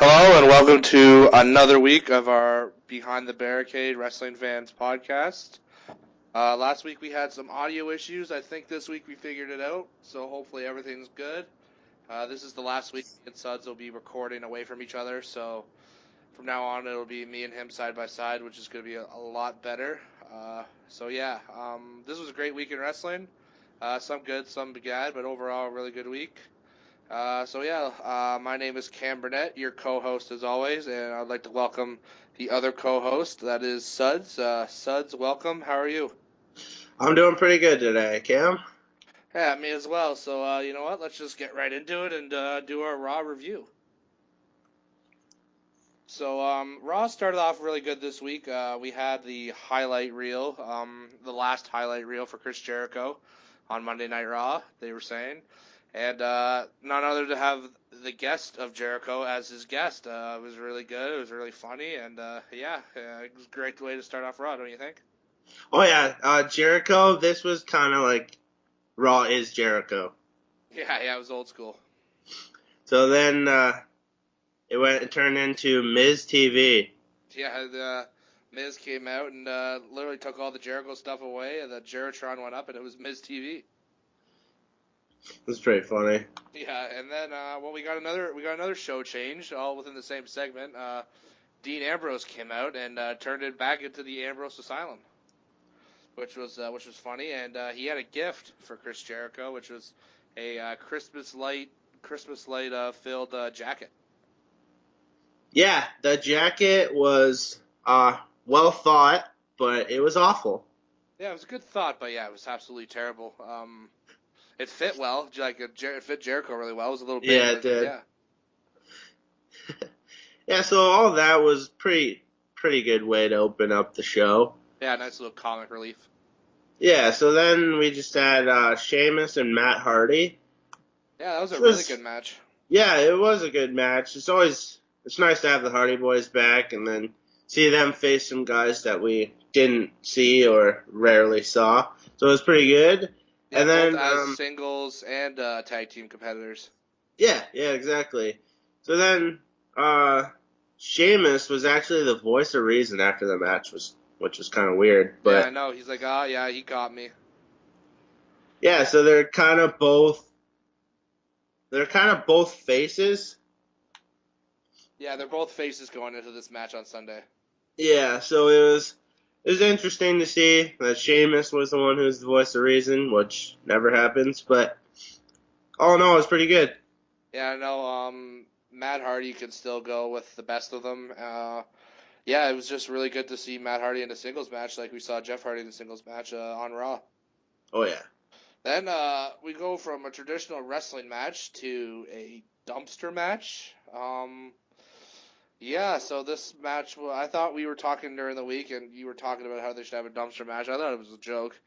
Hello and welcome to another week of our Behind the Barricade Wrestling Fans podcast. Last week we had some audio issues. I think this week we figured it out, so hopefully everything's good. This is the last week me and Sudds will be recording away from each other, so from now on it'll be me and him side by side, which is going to be a lot better. This was a great week in wrestling. Some good, some bad, but overall a really good week. My name is Cam Burnett, your co-host as always, and I'd like to welcome the other co-host, that is Sudds. Sudds, welcome. How are you? I'm doing pretty good today, Cam. Yeah, me as well. So, you know what? Let's just get right into it and do our Raw review. So, Raw started off really good this week. We had the highlight reel, the last highlight reel for Chris Jericho on Monday Night Raw, they were saying. And none other to have the guest of Jericho as his guest. It was really good. It was really funny. And, it was a great way to start off Raw, don't you think? Oh, yeah, Jericho, this was kind of like Raw is Jericho. Yeah, it was old school. So then it turned into Miz TV. Yeah, the Miz came out and literally took all the Jericho stuff away, and the Jeritron went up, and it was Miz TV. That's pretty funny. Yeah, and then we got another show change, all within the same segment. Dean Ambrose came out and turned it back into the Ambrose Asylum, which was funny, and he had a gift for Chris Jericho, which was a Christmas light filled jacket. Yeah, the jacket was well thought, but it was awful. Yeah, it was a good thought, but yeah, it was absolutely terrible. It fit well, it fit Jericho really well. It was a little big. Yeah, it did. Yeah. Yeah, so all that was pretty good way to open up the show. Yeah, nice little comic relief. Yeah, so then we just had Sheamus and Matt Hardy. Yeah, that was a really good match. Yeah, it was a good match. It's nice to have the Hardy Boys back and then see them face some guys that we didn't see or rarely saw. So it was pretty good. Yeah, and then both as singles and tag team competitors. Yeah, exactly. So then Sheamus was actually the voice of reason after the match, which was kind of weird. But yeah, I know. He's like, he got me. Yeah, so they're kind of both faces. Yeah, they're both faces going into this match on Sunday. Yeah, so it was interesting to see that Sheamus was the one who's the voice of reason, which never happens, but all in all, it was pretty good. Yeah, I know. Matt Hardy can still go with the best of them. It was just really good to see Matt Hardy in a singles match, like we saw Jeff Hardy in a singles match on Raw. Oh yeah. Then we go from a traditional wrestling match to a dumpster match. So this match, I thought we were talking during the week, and you were talking about how they should have a dumpster match. I thought it was a joke.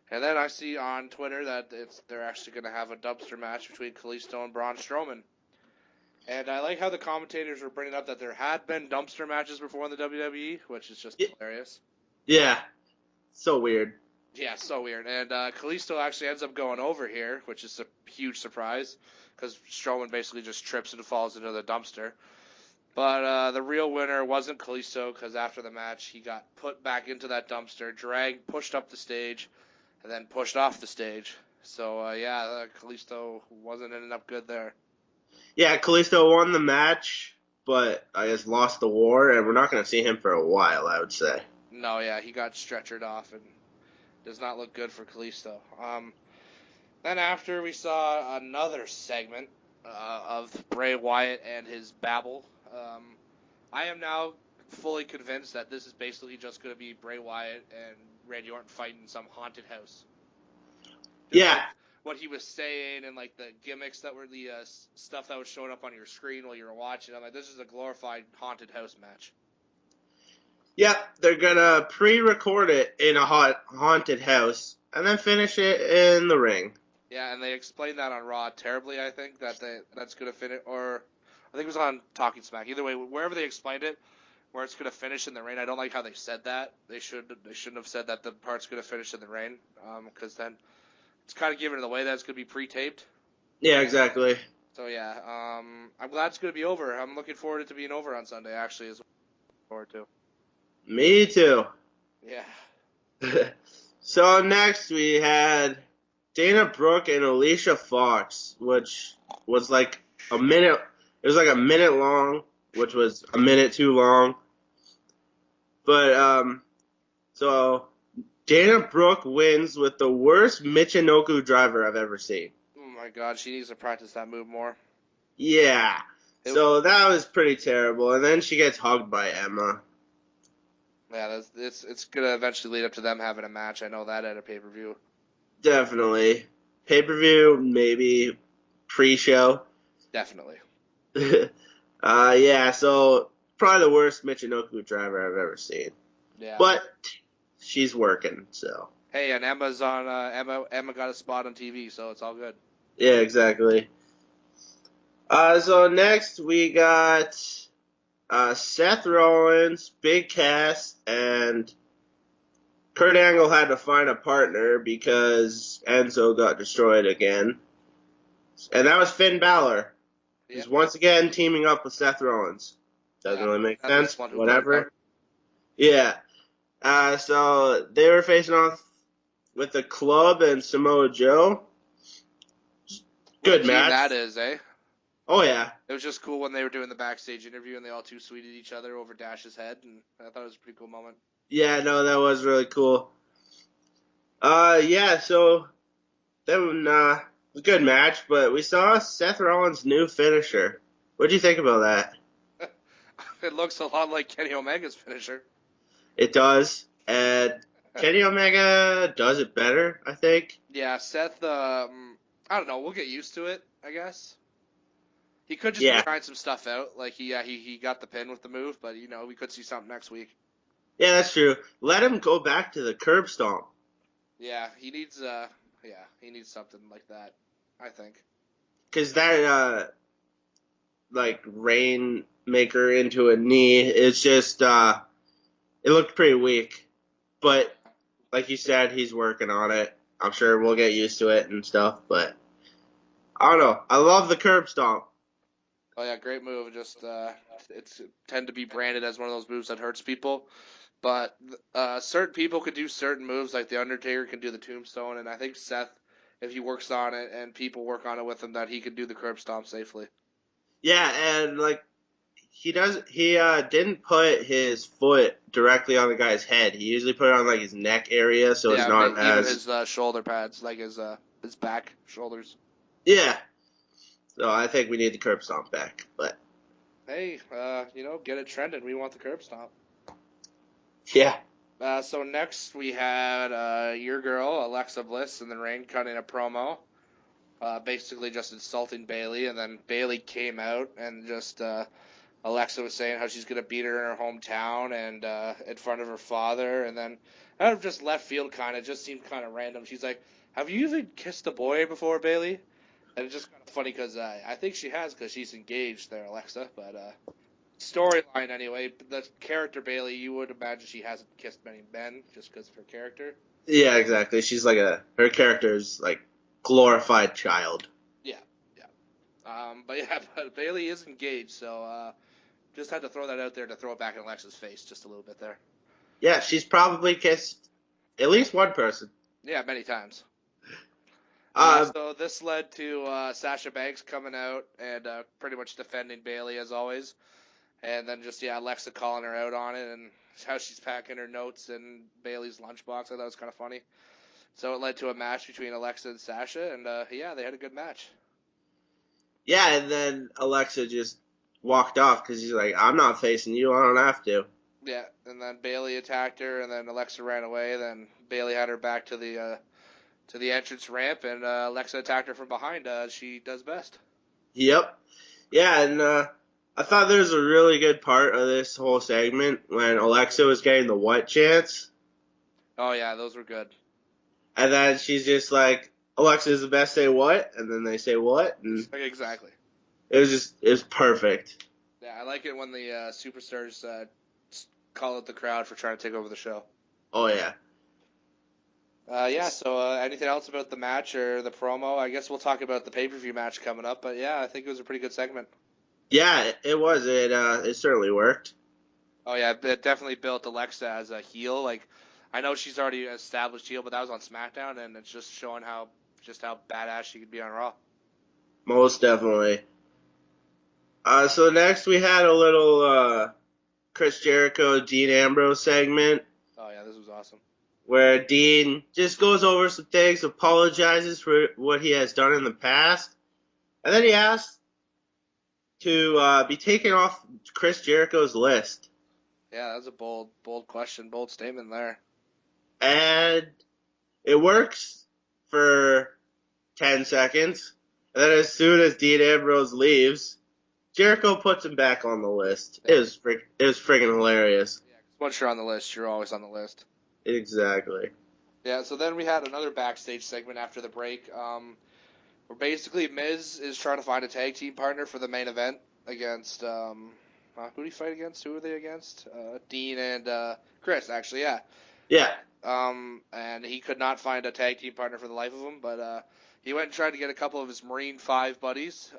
And then I see on Twitter that they're actually going to have a dumpster match between Kalisto and Braun Strowman. And I like how the commentators were bringing up that there had been dumpster matches before in the WWE, which is just hilarious. Yeah, so weird. Yeah, so weird. And Kalisto actually ends up going over here, which is a huge surprise, because Strowman basically just trips and falls into the dumpster. But the real winner wasn't Kalisto, because after the match, he got put back into that dumpster, dragged, pushed up the stage, and then pushed off the stage. So, Kalisto wasn't ending up good there. Yeah, Kalisto won the match, but I guess lost the war, and we're not going to see him for a while, I would say. No, yeah, he got stretchered off, and does not look good for Kalisto. Then after, we saw another segment of Bray Wyatt and his babble. I am now fully convinced that this is basically just going to be Bray Wyatt and Randy Orton fighting some haunted house. Yeah. Like what he was saying and like the gimmicks that were the stuff that was showing up on your screen while you were watching. I'm like, this is a glorified haunted house match. Yep, they're going to pre-record it in a haunted house and then finish it in the ring. Yeah, and they explained that on Raw terribly, I think, that's going to finish, or I think it was on Talking Smack. Either way, wherever they explained it, where it's going to finish in the rain, I don't like how they said that. They shouldn't have said that the part's going to finish in the rain, because then it's kind of giving it away that it's going to be pre-taped. Yeah, exactly. So yeah, I'm glad it's going to be over. I'm looking forward to it being over on Sunday. Actually, is what I'm looking forward Me too. to. Yeah. So next we had Dana Brooke and Alicia Fox, which was like a minute. It was like a minute long, which was a minute too long. But so Dana Brooke wins with the worst Michinoku driver I've ever seen. Oh my God, she needs to practice that move more. Yeah. So that was pretty terrible. And then she gets hugged by Emma. Yeah, it's gonna eventually lead up to them having a match. I know that at a pay-per-view. Definitely. Pay-per-view, maybe pre-show. Definitely. Yeah, so probably the worst Michinoku driver I've ever seen. Yeah. But she's working, so. Hey, and Emma's on. Emma got a spot on TV, so it's all good. Yeah, exactly. So next we got Seth Rollins, Big Cass, and Kurt Angle had to find a partner because Enzo got destroyed again. And that was Finn Balor. He's once again teaming up with Seth Rollins. Doesn't really make sense. Whatever. Yeah. So they were facing off with the Club and Samoa Joe. Good match. That is, eh? Oh, yeah. It was just cool when they were doing the backstage interview and they all too sweeted each other over Dash's head, and I thought it was a pretty cool moment. Yeah, no, that was really cool. Yeah, so that was a good match, but we saw Seth Rollins' new finisher. What do you think about that? It looks a lot like Kenny Omega's finisher. It does, and Kenny Omega does it better, I think. Yeah, Seth, I don't know, we'll get used to it, I guess. He could just be trying some stuff out. Like, he got the pin with the move, but, we could see something next week. Yeah, that's true. Let him go back to the curb stomp. Yeah, he needs something like that, I think. Because that, Rainmaker into a knee is just, it looked pretty weak. But, like you said, he's working on it. I'm sure we'll get used to it and stuff, but I don't know. I love the curb stomp. Oh yeah, great move. Just it's tend to be branded as one of those moves that hurts people, but certain people could do certain moves. Like the Undertaker can do the Tombstone, and I think Seth, if he works on it and people work on it with him, that he could do the curb stomp safely. Yeah, and he didn't put his foot directly on the guy's head. He usually put it on his neck area, so it's not even his shoulder pads, like his back shoulders. Yeah. So I think we need the curb stomp back, but hey, get it trending. We want the curb stomp. Yeah. So next we had your girl Alexa Bliss in the ring cutting a promo, basically just insulting Bayley, and then Bayley came out and just Alexa was saying how she's gonna beat her in her hometown and in front of her father, and then out of just left field, just seemed kind of random. She's like, "Have you even kissed a boy before, Bayley?" And it's just kind of funny because I think she has, because she's engaged there, Alexa. But storyline anyway, the character Bayley, you would imagine she hasn't kissed many men just because of her character. Yeah, exactly. She's her character's glorified child. Yeah. But Bayley is engaged, so just had to throw that out there to throw it back in Alexa's face just a little bit there. Yeah, she's probably kissed at least one person. Yeah, many times. So this led to Sasha Banks coming out and pretty much defending Bayley as always. And then just, Alexa calling her out on it and how she's packing her notes in Bayley's lunchbox. I thought it was kind of funny. So it led to a match between Alexa and Sasha, and they had a good match. Yeah, and then Alexa just walked off because he's like, I'm not facing you, I don't have to. Yeah, and then Bayley attacked her, and then Alexa ran away. Then Bayley had her back to the entrance ramp, and Alexa attacked her from behind, as she does best. Yep. Yeah, and I thought there was a really good part of this whole segment when Alexa was getting the what chants. Oh, yeah, those were good. And then she's just like, Alexa is the best, say what? And then they say what? And exactly. It was perfect. Yeah, I like it when the superstars call out the crowd for trying to take over the show. Oh, yeah. So anything else about the match or the promo? I guess we'll talk about the pay-per-view match coming up, but yeah, I think it was a pretty good segment. Yeah, it was. It certainly worked. Oh yeah, it definitely built Alexa as a heel. Like, I know she's already an established heel, but that was on SmackDown, and it's just showing how badass she could be on Raw. Most definitely. So next we had a little Chris Jericho, Dean Ambrose segment Oh yeah, this was awesome. where Dean just goes over some things, apologizes for what he has done in the past, and then he asks to be taken off Chris Jericho's list. Yeah, that was a bold question, bold statement there. And it works for 10 seconds. And then as soon as Dean Ambrose leaves, Jericho puts him back on the list. Yeah. It was friggin' hilarious. Yeah, 'cause once you're on the list, you're always on the list. Exactly. Yeah, so then we had another backstage segment after the break, where basically Miz is trying to find a tag team partner for the main event against, who did he fight against? Who were they against? Dean and Chris, actually, yeah. Yeah. And he could not find a tag team partner for the life of him, but he went and tried to get a couple of his Marine 5 buddies,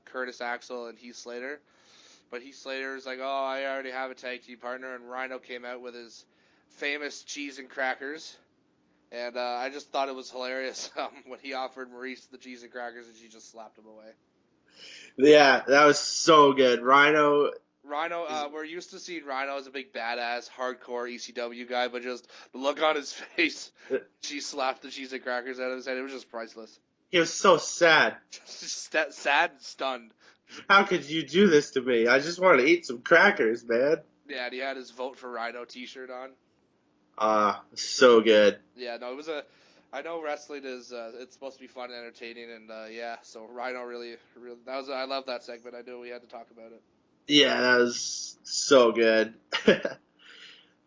Curtis Axel and Heath Slater. But Heath Slater is like, oh, I already have a tag team partner, and Rhino came out with his famous cheese and crackers. And I just thought it was hilarious when he offered Maurice the cheese and crackers, and she just slapped him away. Yeah, that was so good. Rhino, We're used to seeing Rhino as a big badass, hardcore ECW guy, but just the look on his face, she slapped the cheese and crackers out of his head. It was just priceless. he was so sad. Just sad and stunned. How could you do this to me? I just want to eat some crackers, man. Yeah, and he had his Vote for Rhino t-shirt on. So good. Yeah, no, it was I know wrestling is it's supposed to be fun and entertaining, and so Rhino really I love that segment. I knew we had to talk about it. Yeah, that was so good.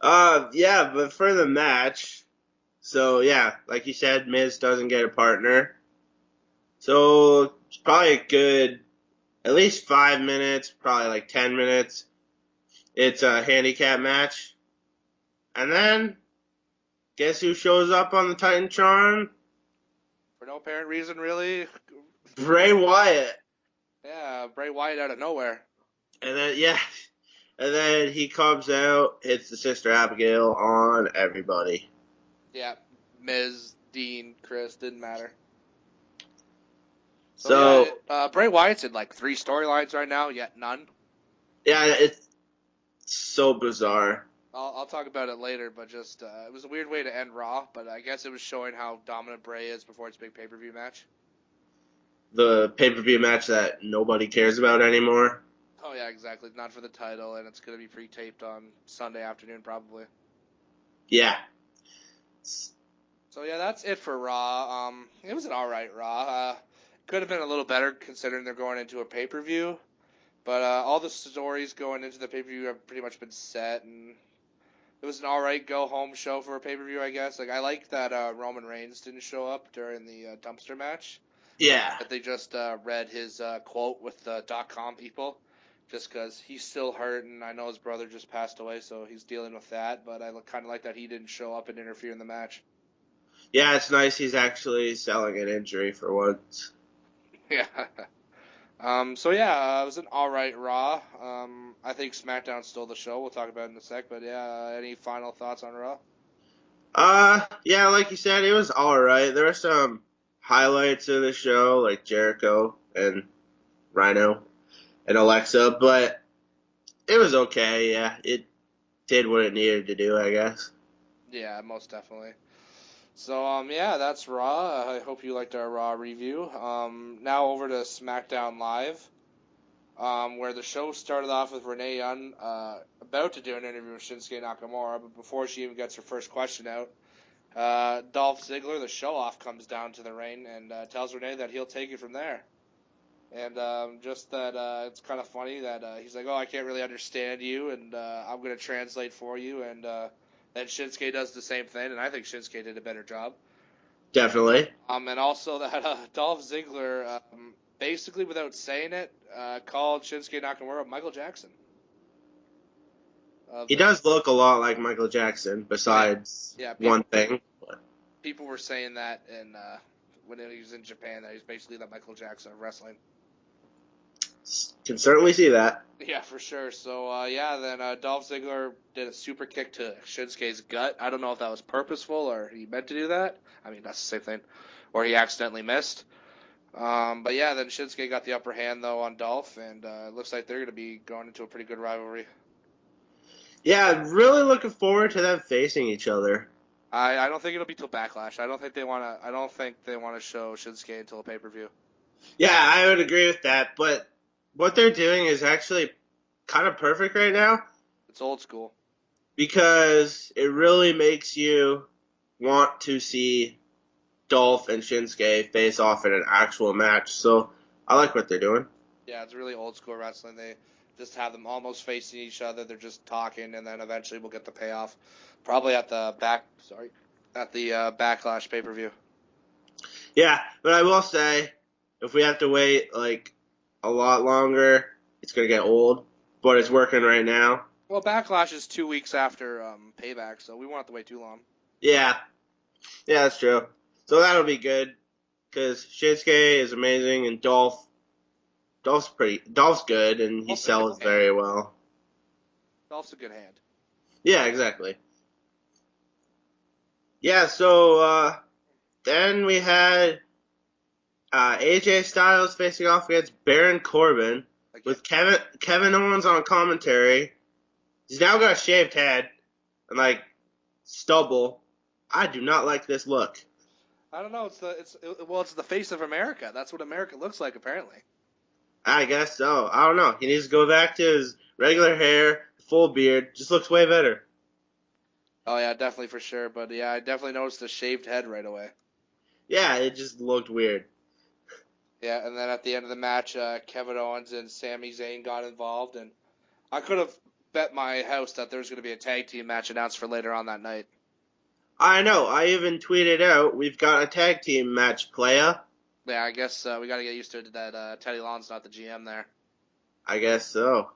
Yeah, but for the match, so yeah, like you said, Miz doesn't get a partner. So it's probably a good, at least 5 minutes, probably like 10 minutes. It's a handicap match. And then, guess who shows up on the Titantron? For no apparent reason, really. Bray Wyatt. Yeah, Bray Wyatt out of nowhere. And then, yeah. And then he comes out, hits the Sister Abigail on everybody. Yeah, Miz, Dean, Chris, didn't matter. So yeah, Bray Wyatt's in like 3 storylines right now, yet none. Yeah, it's so bizarre. I'll talk about it later, but just it was a weird way to end Raw, but I guess it was showing how dominant Bray is before its big pay-per-view match. The pay-per-view match that nobody cares about anymore. Oh yeah, exactly. Not for the title, and it's going to be pre-taped on Sunday afternoon probably. Yeah. So yeah, that's it for Raw. It was an alright Raw. Could have been a little better considering they're going into a pay-per-view, but all the stories going into the pay-per-view have pretty much been set, and it was an alright go-home show for a pay-per-view, I guess. Like, I like that Roman Reigns didn't show up during the dumpster match. Yeah. That they just read his quote with the .com people, just because he's still hurt, and I know his brother just passed away, so he's dealing with that, but I kind of like that he didn't show up and interfere in the match. Yeah, it's nice he's actually selling an injury for once. Yeah. It was an alright Raw. I think SmackDown stole the show. We'll talk about it in a sec, but yeah, any final thoughts on Raw? Yeah, like you said, it was alright. There were some highlights of the show, like Jericho and Rhino and Alexa, but it was okay, yeah. It did what it needed to do, I guess. Yeah, most definitely. So, that's Raw. I hope you liked our Raw review. Now over to SmackDown Live, where the show started off with Renee Young about to do an interview with Shinsuke Nakamura, but before she even gets her first question out, Dolph Ziggler, the show-off, comes down to the ring and tells Renee that he'll take it from there. And just that it's kind of funny that he's like, oh, I can't really understand you, and I'm going to translate for you, and then Shinsuke does the same thing, and I think Shinsuke did a better job. Definitely. And also that Dolph Ziggler, basically without saying it, called Shinsuke Nakamura Michael Jackson. He does look a lot like Michael Jackson, besides one thing. people were saying that when he was in Japan, that he's basically the Michael Jackson of wrestling. Can certainly see that. Yeah, for sure. So, then Dolph Ziggler did a super kick to Shinsuke's gut. I don't know if that was purposeful or he meant to do that. I mean, that's the same thing. Or he accidentally missed. Then Shinsuke got the upper hand, though, on Dolph, and it looks like they're going to be going into a pretty good rivalry. Yeah, really looking forward to them facing each other. I don't think it'll be till Backlash. I don't think they want to show Shinsuke until a pay-per-view. Yeah, I would agree with that, but what they're doing is actually kind of perfect right now. It's old school. Because it really makes you want to see Dolph and Shinsuke face off in an actual match. So I like what they're doing. Yeah, it's really old school wrestling. They just have them almost facing each other. They're just talking, and then eventually we'll get the payoff. Probably at the Backlash pay-per-view. Yeah, but I will say, if we have to wait like a lot longer, it's gonna get old. But it's working right now. Well, Backlash is 2 weeks after Payback, so we won't have to wait too long. Yeah, that's true. So that'll be good because Shinsuke is amazing and Dolph's good and he sells very well. Dolph's a good hand. Yeah, exactly. Yeah, so then we had AJ Styles facing off against Baron Corbin with Kevin Owens on commentary. He's now got a shaved head and like stubble. I do not like this look. I don't know. It's the face of America. That's what America looks like, apparently. I guess so. I don't know. He needs to go back to his regular hair, full beard. Just looks way better. Oh yeah, definitely for sure. But yeah, I definitely noticed the shaved head right away. Yeah, it just looked weird. Yeah, and then at the end of the match, Kevin Owens and Sami Zayn got involved, and I could have bet my house that there was going to be a tag team match announced for later on that night. I know. I even tweeted out, we've got a tag team match, playa. Yeah, I guess we got to get used to it that Teddy Long's not the GM there. I guess so.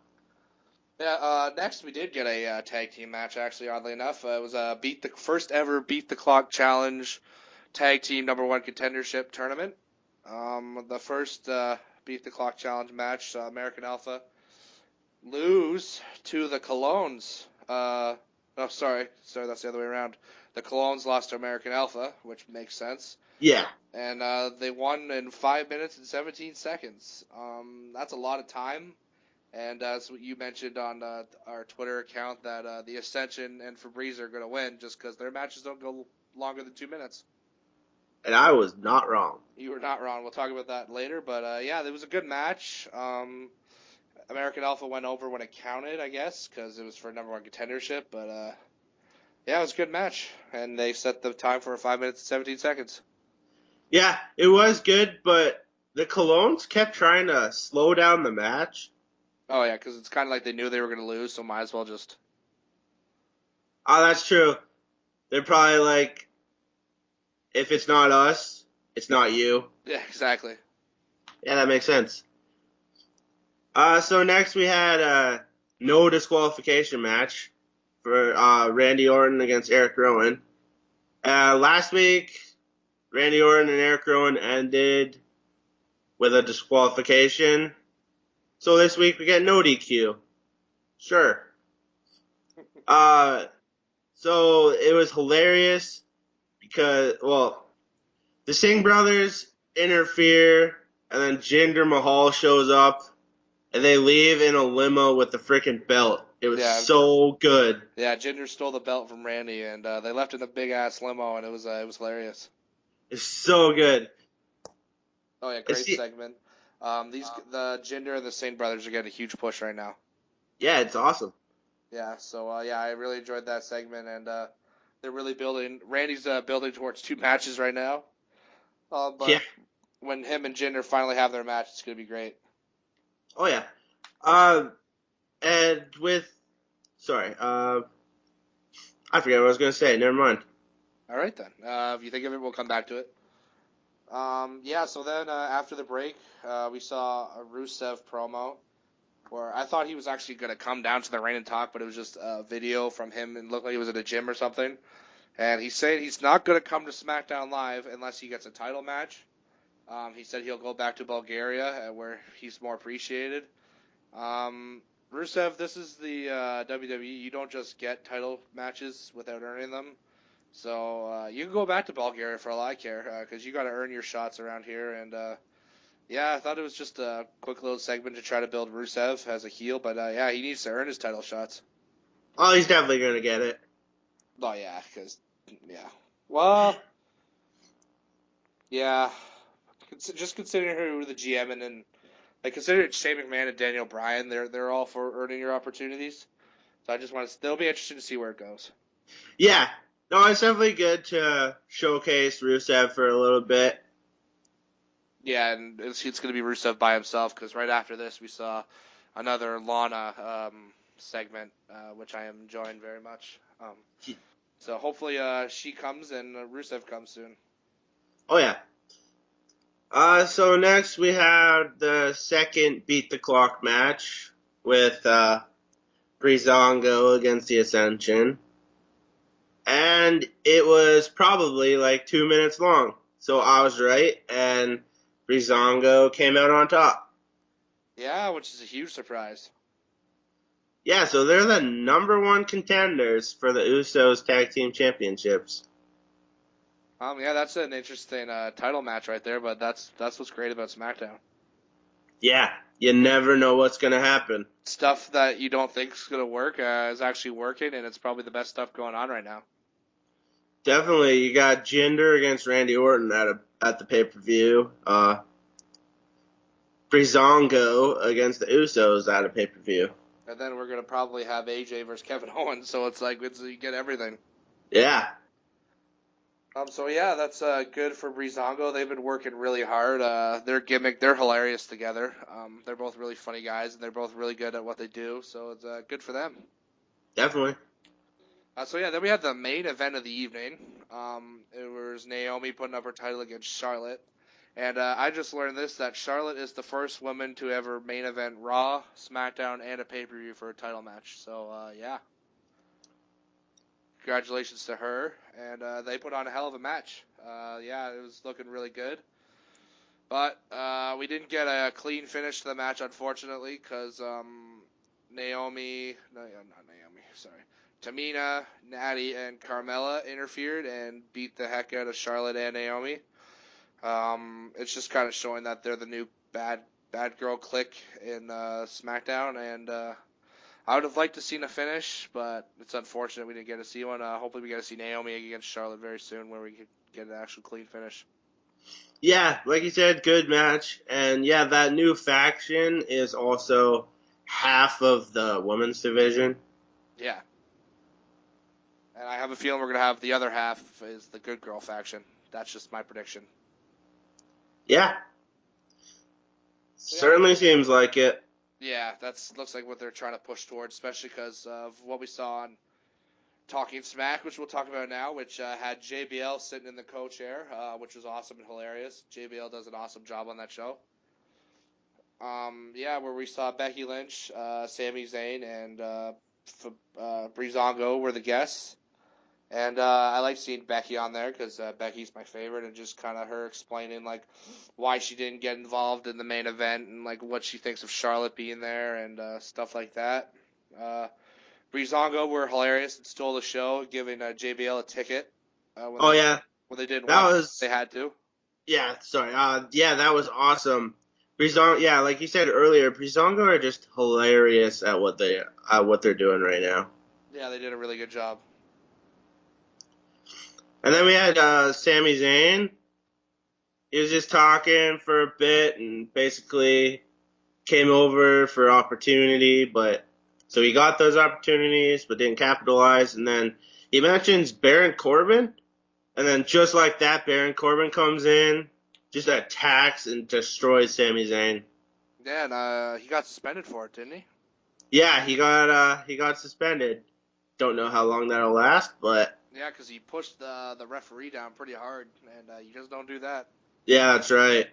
Yeah, next we did get a tag team match, actually, oddly enough. It was a first ever Beat the Clock Challenge tag team #1 contendership tournament. The first Beat the Clock Challenge match, American Alpha lose to the Colognes. Sorry, that's the other way around. The Colognes lost to American Alpha, which makes sense. Yeah. And they won in 5 minutes and 17 seconds. That's a lot of time. And as you mentioned on our Twitter account, that the Ascension and Bries are going to win just because their matches don't go longer than 2 minutes. And I was not wrong. You were not wrong. We'll talk about that later. But yeah, it was a good match. American Alpha went over when it counted, I guess, because it was for #1 contendership. But yeah, it was a good match. And they set the time for 5 minutes and 17 seconds. Yeah, it was good, but the Colognes kept trying to slow down the match. Oh, yeah, because it's kind of like they knew they were going to lose, so might as well just... Oh, that's true. They're probably like, if it's not us, it's not you. Yeah, exactly. Yeah, that makes sense. So next we had a no disqualification match for Randy Orton against Erick Rowan. Last week, Randy Orton and Erick Rowan ended with a disqualification. So this week we get no DQ. Sure. So it was hilarious because, the Singh brothers interfere, and then Jinder Mahal shows up, and they leave in a limo with the freaking belt. It was so good. Yeah, Jinder stole the belt from Randy, and they left in a big-ass limo, and it was hilarious. It's so good. Oh, yeah, great segment. The Jinder and the Singh brothers are getting a huge push right now. Yeah, it's awesome. Yeah, so, I really enjoyed that segment, and they're really building. Randy's building towards 2 matches right now. But when him and Jinder finally have their match, it's going to be great. Oh, yeah. And with... Sorry, I forget what I was going to say. Never mind. All right, then. If you think of it, we'll come back to it. So then after the break, we saw a Rusev promo where I thought he was actually going to come down to the ring and talk, but it was just a video from him and looked like he was at a gym or something. And he's saying he's not going to come to SmackDown Live unless he gets a title match. He said he'll go back to Bulgaria where he's more appreciated. Rusev, this is the WWE. You don't just get title matches without earning them. So you can go back to Bulgaria for all I care, because you got to earn your shots around here. And yeah, I thought it was just a quick little segment to try to build Rusev as a heel. But yeah, he needs to earn his title shots. Oh, he's definitely going to get it. Oh yeah, because yeah, well, yeah. Just considering who the GM and like considering Shane McMahon and Daniel Bryan, they're all for earning your opportunities. So I just want to. It'll be interesting to see where it goes. Yeah. No, it's definitely good to showcase Rusev for a little bit. Yeah, and it's going to be Rusev by himself because right after this we saw another Lana segment, which I am enjoying very much. So hopefully she comes and Rusev comes soon. Oh, yeah. So next we have the second Beat the Clock match with Breezango against the Ascension. And it was probably like 2 minutes long. So I was right, and Breezango came out on top. Yeah, which is a huge surprise. Yeah, so they're the number one contenders for the Usos Tag Team Championships. Yeah, that's an interesting title match right there, but that's what's great about SmackDown. Yeah, you never know what's going to happen. Stuff that you don't think is going to work is actually working, and it's probably the best stuff going on right now. Definitely, you got Jinder against Randy Orton at the pay-per-view. Breezango against the Usos at a pay-per-view. And then we're going to probably have AJ versus Kevin Owens, so it's like you get everything. Yeah. So yeah, that's good for Breezango. They've been working really hard. Their gimmick, they're hilarious together. They're both really funny guys, and they're both really good at what they do, so it's good for them. Definitely. So yeah, then we had the main event of the evening. It was Naomi putting up her title against Charlotte. And I just learned that Charlotte is the first woman to ever main event Raw, SmackDown, and a pay-per-view for a title match. So, yeah. Congratulations to her. And they put on a hell of a match. Yeah, it was looking really good. But we didn't get a clean finish to the match, unfortunately, because Tamina, Natty, and Carmella interfered and beat the heck out of Charlotte and Naomi. It's just kind of showing that they're the new bad girl clique in SmackDown, and I would have liked to seen a finish, but it's unfortunate we didn't get to see one. Hopefully we get to see Naomi against Charlotte very soon where we could get an actual clean finish. Yeah, like you said, good match. And yeah, that new faction is also half of the women's division. Yeah. And I have a feeling we're going to have the other half is the good girl faction. That's just my prediction. Yeah. Certainly seems like it. Yeah, looks like what they're trying to push towards, especially because of what we saw on Talking Smack, which we'll talk about now, which had JBL sitting in the co-chair, which was awesome and hilarious. JBL does an awesome job on that show. Yeah, where we saw Becky Lynch, Sami Zayn, and Breezango were the guests. And I like seeing Becky on there because Becky's my favorite, and just kind of her explaining like why she didn't get involved in the main event and like what she thinks of Charlotte being there and stuff like that. Breezango were hilarious and stole the show, giving JBL a ticket. When they didn't want they had to. Yeah, sorry. Yeah, that was awesome. Breezango, yeah, like you said earlier, Breezango are just hilarious at what they're doing right now. Yeah, they did a really good job. And then we had Sami Zayn. He was just talking for a bit and basically came over for opportunity, so he got those opportunities but didn't capitalize. And then he mentions Baron Corbin, and then just like that, Baron Corbin comes in, just attacks and destroys Sami Zayn. Yeah, and he got suspended for it, didn't he? Yeah, he got suspended. Don't know how long that'll last, but yeah, because he pushed the referee down pretty hard, and you just don't do that. Yeah, that's right.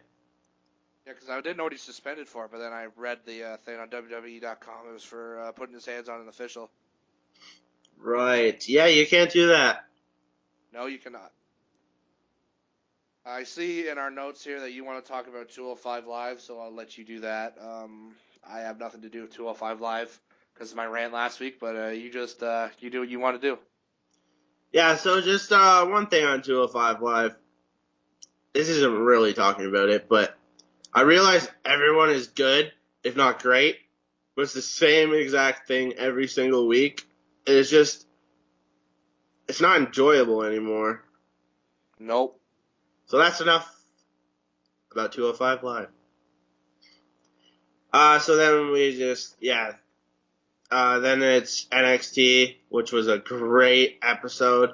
Yeah, because I didn't know what he's suspended for, but then I read the thing on WWE.com. It was for putting his hands on an official. Right. Yeah, you can't do that. No, you cannot. I see in our notes here that you want to talk about 205 Live, so I'll let you do that. I have nothing to do with 205 Live because of my rant last week, but you just you do what you want to do. Yeah, so just one thing on 205 Live. This isn't really talking about it, but I realize everyone is good, if not great, but it's the same exact thing every single week. It's just, it's not enjoyable anymore. Nope. So that's enough about 205 Live. So then we just, then it's NXT, which was a great episode.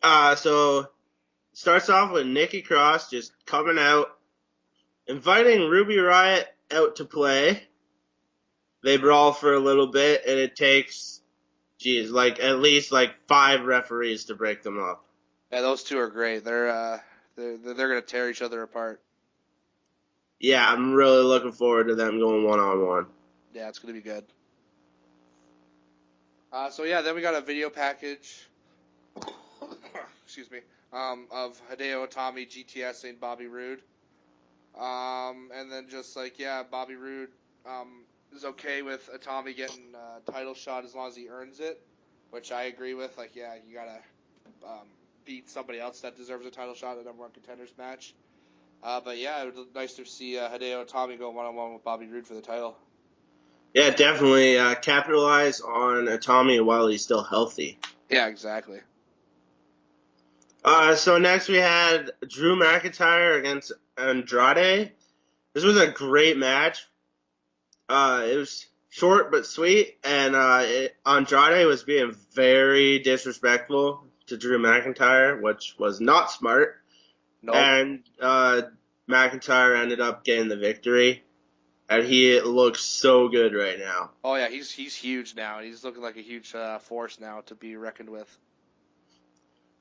So starts off with Nikki Cross just coming out, inviting Ruby Riott out to play. They brawl for a little bit, and it takes, at least 5 referees to break them up. Yeah, those two are great. They're gonna tear each other apart. Yeah, I'm really looking forward to them going one-on-one. Yeah, it's gonna be good. Then we got a video package. Excuse me. Of Hideo Itami, GTS, and Bobby Roode. And then just Bobby Roode is okay with Itami getting a title shot as long as he earns it, which I agree with. You gotta beat somebody else that deserves a title shot at a #1 contenders match. It was nice to see Hideo Itami go one-on-one with Bobby Roode for the title. Yeah, definitely capitalize on Itami while he's still healthy. Yeah, exactly. So next we had Drew McIntyre against Andrade. This was a great match. It was short but sweet, and Andrade was being very disrespectful to Drew McIntyre, which was not smart. Nope. And McIntyre ended up getting the victory, and he looks so good right now. Oh yeah, he's huge now. He's looking like a huge force now to be reckoned with.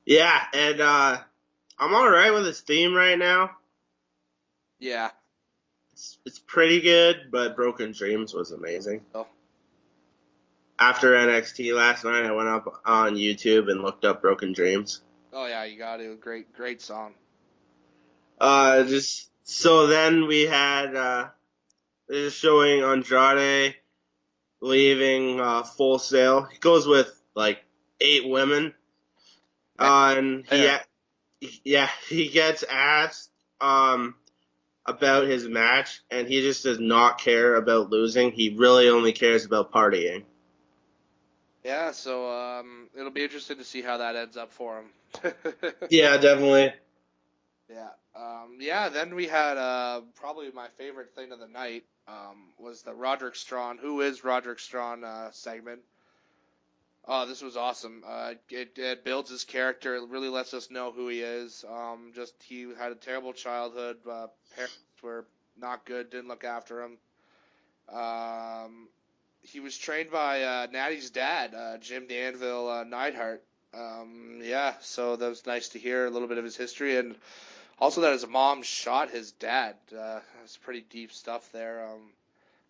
Yeah, and I'm all right with his theme right now. Yeah. It's pretty good, but Broken Dreams was amazing. Oh. After NXT last night, I went up on YouTube and looked up Broken Dreams. Oh yeah, you got it. Great song. So then we had just showing Andrade leaving Full Sail. He goes with 8 women, and he gets asked about his match, and he just does not care about losing. He really only cares about partying. Yeah, so it'll be interesting to see how that ends up for him. Yeah, definitely. Yeah. Then we had probably my favorite thing of the night was the Roderick Strong, who is Roderick Strong segment. Oh, this was awesome. It builds his character. It really lets us know who he is. He had a terrible childhood. Parents were not good. Didn't look after him. He was trained by Natty's dad, Jim the Anvil Neidhart. So that was nice to hear a little bit of his history, and also that his mom shot his dad. That's pretty deep stuff there.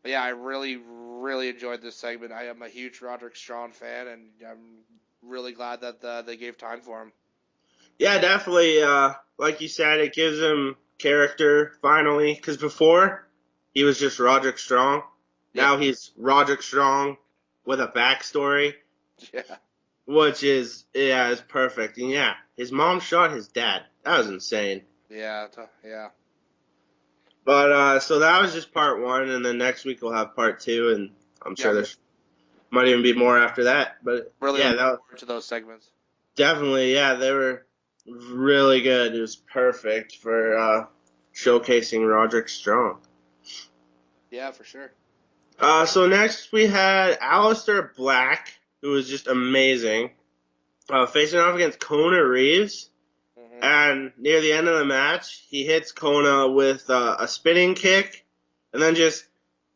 I really, really enjoyed this segment. I am a huge Roderick Strong fan, and I'm really glad that they gave time for him. Yeah, definitely. Like you said, it gives him character finally, because before he was just Roderick Strong. Yeah. Now he's Roderick Strong with a backstory. Yeah. Which is perfect. And yeah, his mom shot his dad. That was insane. Yeah. But so that was just part 1, and then next week we'll have part 2, and I'm sure there might even be more after that. But really looking forward to those segments. Definitely, yeah, they were really good. It was perfect for showcasing Roderick Strong. Yeah, for sure. So next we had Alistair Black, who was just amazing, facing off against Kona Reeves. And near the end of the match, he hits Kona with a spinning kick, and then just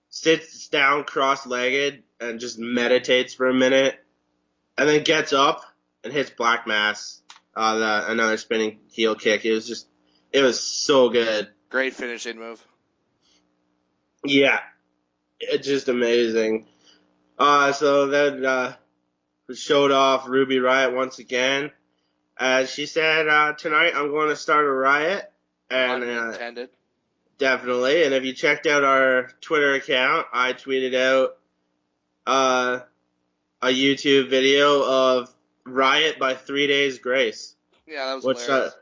sits down cross-legged and just meditates for a minute, and then gets up and hits Black Mass, another spinning heel kick. It was so good. Great finishing move. Yeah, it's just amazing. So then we showed off Ruby Riott once again. She said, tonight I'm going to start a riot. And Intended. definitely. And if you checked out our Twitter account, I tweeted out a YouTube video of Riot by 3 Days Grace. Yeah, that was Which hilarious.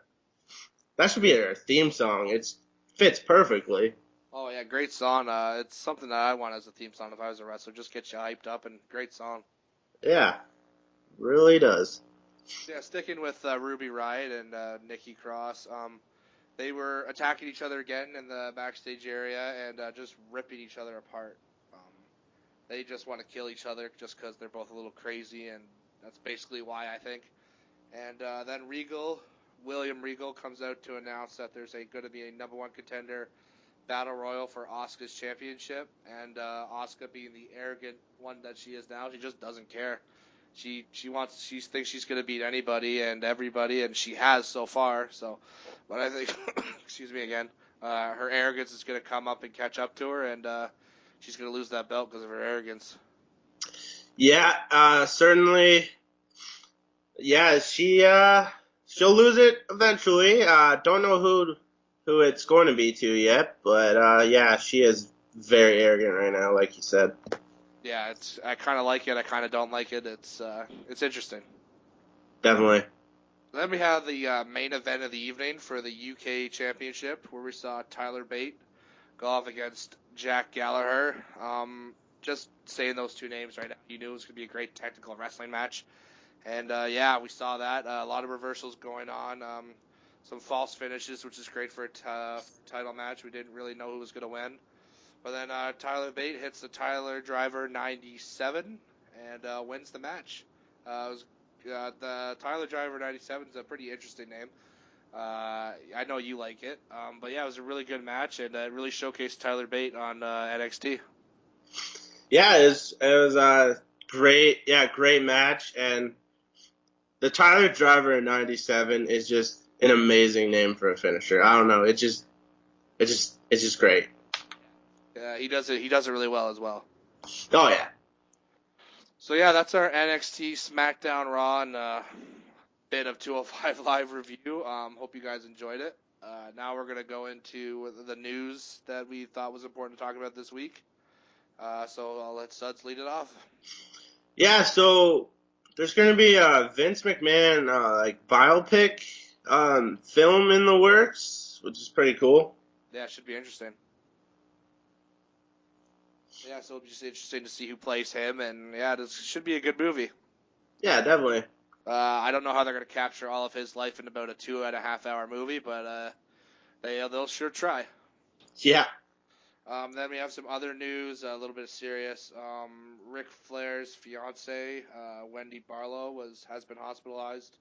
that should be our theme song. It fits perfectly. Oh yeah, great song. It's something that I want as a theme song if I was a wrestler. Just get you hyped up and great song. Yeah, really does. Yeah, sticking with Ruby Riott and Nikki Cross. They were attacking each other again in the backstage area and just ripping each other apart. They just want to kill each other just because they're both a little crazy, and that's basically why, I think. And then William Regal comes out to announce that there's going to be a number one contender battle royal for Asuka's championship, and Asuka, being the arrogant one that she is now, she just doesn't care. She thinks she's going to beat anybody and everybody, and she has so far. So, but I think, excuse me again, her arrogance is going to come up and catch up to her, and she's going to lose that belt because of her arrogance. Yeah, certainly. Yeah, she'll lose it eventually. Don't know who it's going to be to yet, but yeah, she is very arrogant right now, like you said. Yeah, I kind of like it. I kind of don't like it. It's interesting. Definitely. Then we have the main event of the evening for the UK Championship, where we saw Tyler Bate go off against Jack Gallagher. Just saying those two names right now, you knew it was going to be a great technical wrestling match. And yeah, we saw that. A lot of reversals going on. Some false finishes, which is great for a title match. We didn't really know who was going to win. But then Tyler Bate hits the Tyler Driver 97 and wins the match. The Tyler Driver 97 is a pretty interesting name. I know you like it. But yeah, it was a really good match, and it really showcased Tyler Bate on NXT. Yeah, it was a great match, and the Tyler Driver 97 is just an amazing name for a finisher. I don't know, it's just great. Yeah, he does it really well as well. Oh yeah. So yeah, that's our NXT, SmackDown, Raw, and bit of 205 Live review. Hope you guys enjoyed it. Now we're going to go into the news that we thought was important to talk about this week. So I'll let Sudds lead it off. Yeah, so there's going to be a Vince McMahon like biopic film in the works, which is pretty cool. Yeah, it should be interesting. Yeah, so it'll be just interesting to see who plays him, and yeah, this should be a good movie. Yeah, definitely. I don't know how they're going to capture all of his life in about a 2.5 hour movie, but they'll sure try. Yeah. Then we have some other news, a little bit of serious. Ric Flair's fiance, Wendy Barlow, has been hospitalized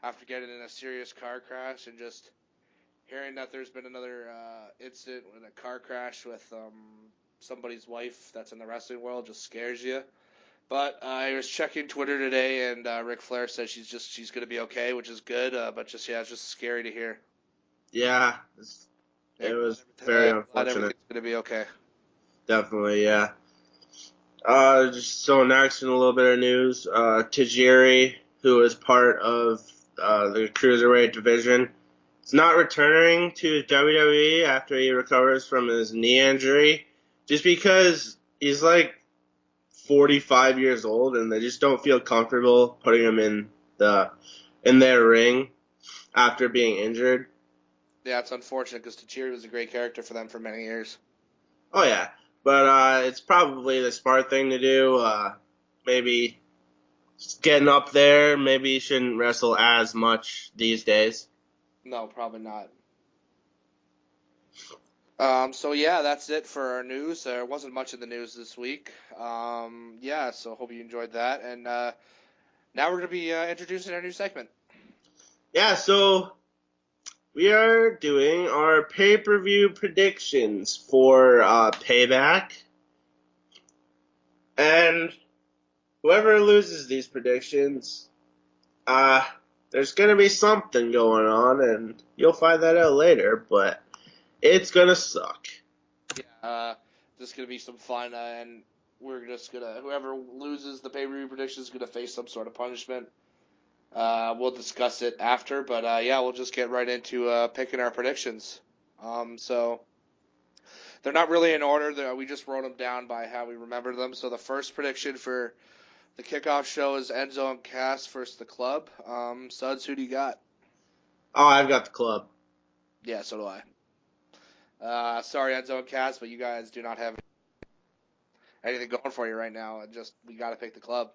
after getting in a serious car crash, and just hearing that there's been another incident with a car crash with somebody's wife that's in the wrestling world just scares you. But I was checking Twitter today, and Ric Flair said she's going to be okay, which is good. But it's just scary to hear. Yeah. It was very unfortunate. Everything's going to be okay. Definitely, yeah. Just so next in a little bit of news, Tajiri, who is part of the Cruiserweight division, is not returning to WWE after he recovers from his knee injury, just because he's like 45 years old and they just don't feel comfortable putting him in their ring after being injured. Yeah, it's unfortunate because Tajiri was a great character for them for many years. Oh, yeah. But it's probably the smart thing to do. Maybe just getting up there. Maybe he shouldn't wrestle as much these days. No, probably not. So yeah, that's it for our news. There wasn't much in the news this week. Yeah, so hope you enjoyed that. And now we're going to be introducing our new segment. Yeah, so we are doing our pay-per-view predictions for Payback. And whoever loses these predictions, there's going to be something going on, and you'll find that out later, but it's going to suck. Yeah, this is going to be some fun, and we're just going to, whoever loses the pay-per-view prediction is going to face some sort of punishment. We'll discuss it after, but yeah, we'll just get right into picking our predictions. So they're not really in order. We just wrote them down by how we remember them. So the first prediction for the kickoff show is Enzo and Cass versus the club. Sudds, who do you got? Oh, I've got the club. Yeah, so do I. Sorry, Enzo and Cass, but you guys do not have anything going for you right now. We got to pick the club.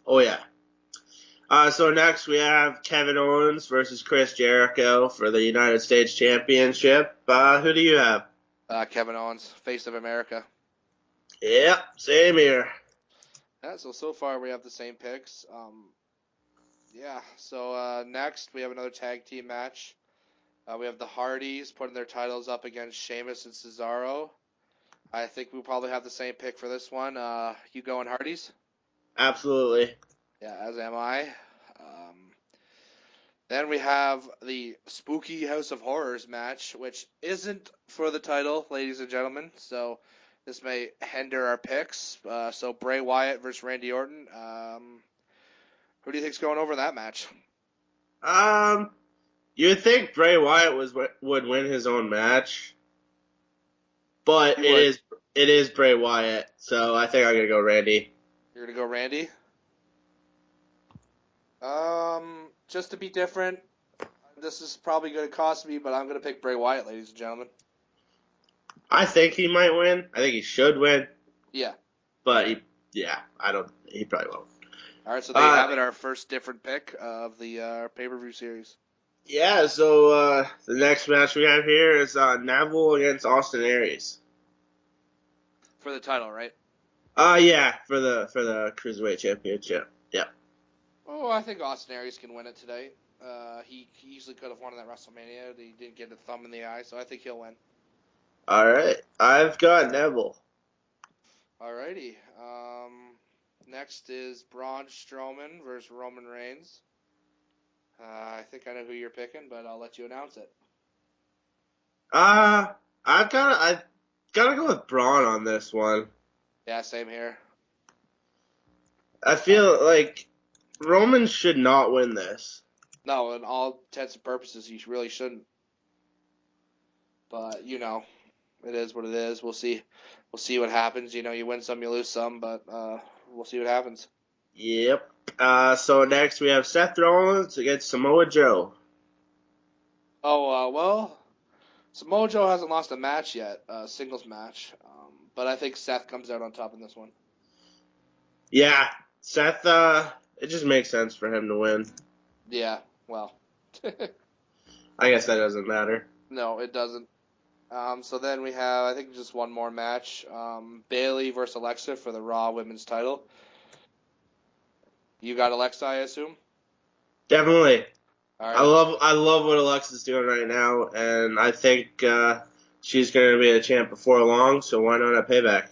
Oh, yeah. So next we have Kevin Owens versus Chris Jericho for the United States Championship. Who do you have? Kevin Owens, face of America. Yep, same here. Yeah, so far we have the same picks. Yeah, so next we have another tag team match. We have the Hardys putting their titles up against Sheamus and Cesaro. I think we probably have the same pick for this one. You going Hardys? Absolutely. Yeah, as am I. Then we have the Spooky House of Horrors match, which isn't for the title, ladies and gentlemen. So this may hinder our picks. So Bray Wyatt versus Randy Orton. Who do you think's going over in that match? You'd think Bray Wyatt would win his own match, but He would. it is Bray Wyatt, so I think I'm gonna go Randy. You're gonna go Randy? Just to be different, this is probably gonna cost me, but I'm gonna pick Bray Wyatt, ladies and gentlemen. I think he might win. I think he should win. Yeah. But he probably won't. All right, so there you have it, our first different pick of the pay-per-view series. Yeah, so the next match we have here is Neville against Austin Aries. For the title, right? Yeah, for the Cruiserweight Championship. Yeah. Oh, I think Austin Aries can win it today. He easily could have won in that WrestleMania. He didn't get a thumb in the eye, so I think he'll win. All right, I've got Neville. Alrighty. Next is Braun Strowman versus Roman Reigns. I think I know who you're picking, but I'll let you announce it. I've gotta go with Braun on this one. Yeah, same here. I feel like Roman should not win this. No, in all intents and purposes, he really shouldn't. But it is what it is. We'll see. We'll see what happens. You win some, you lose some, but we'll see what happens. Yep. So next we have Seth Rollins against Samoa Joe. Oh, well, Samoa Joe hasn't lost a match yet, a singles match. But I think Seth comes out on top in this one. Yeah, Seth, it just makes sense for him to win. Yeah, well. I guess that doesn't matter. No, it doesn't. So then we have, I think, just one more match. Bayley versus Alexa for the Raw Women's title. You got Alexa, I assume? Definitely. All right. I love what Alexa's doing right now, and I think she's going to be a champ before long, so why not a Payback?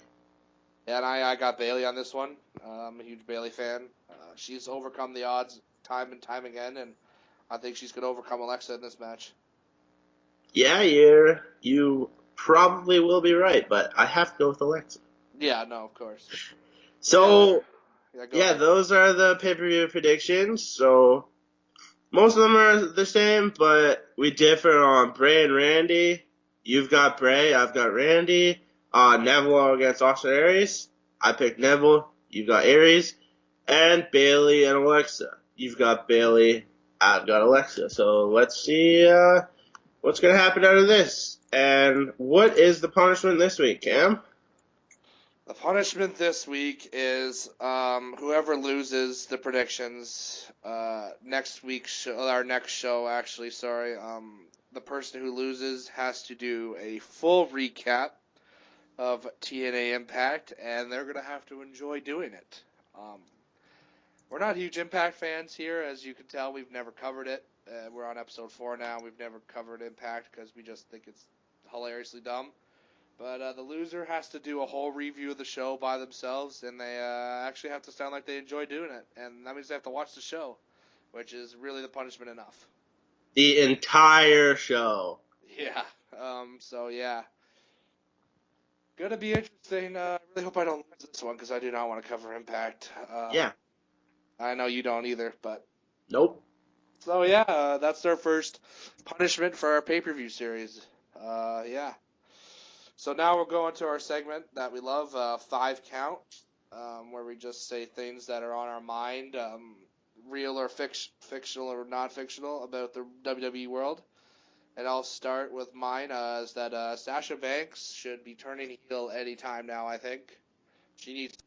Yeah, and I got Bayley on this one. I'm a huge Bayley fan. She's overcome the odds time and time again, and I think she's going to overcome Alexa in this match. Yeah, you probably will be right, but I have to go with Alexa. Yeah, no, of course. So, Yeah, those are the pay-per-view predictions. So, most of them are the same, but we differ on Bray and Randy. You've got Bray, I've got Randy. Neville against Austin Aries. I picked Neville. You've got Aries. And Bayley and Alexa. You've got Bayley. I've got Alexa. So let's see what's going to happen out of this. And what is the punishment this week, Cam? The punishment this week is whoever loses the predictions our next show, actually, sorry. The person who loses has to do a full recap of TNA Impact, and they're going to have to enjoy doing it. We're not huge Impact fans here, as you can tell. We've never covered it. We're on episode 4 now. We've never covered Impact because we just think it's hilariously dumb. But the loser has to do a whole review of the show by themselves, and they actually have to sound like they enjoy doing it. And that means they have to watch the show, which is really the punishment enough. The entire show. Yeah. So, yeah. Gonna be interesting. I really hope I don't lose this one because I do not want to cover Impact. Yeah. I know you don't either, but Nope. So yeah, that's our first punishment for our pay-per-view series. Yeah. So now we'll go into our segment that we love, 5 Count, where we just say things that are on our mind, real or fictional or non-fictional about the WWE world. And I'll start with mine, is that Sasha Banks should be turning heel anytime now, I think. She needs to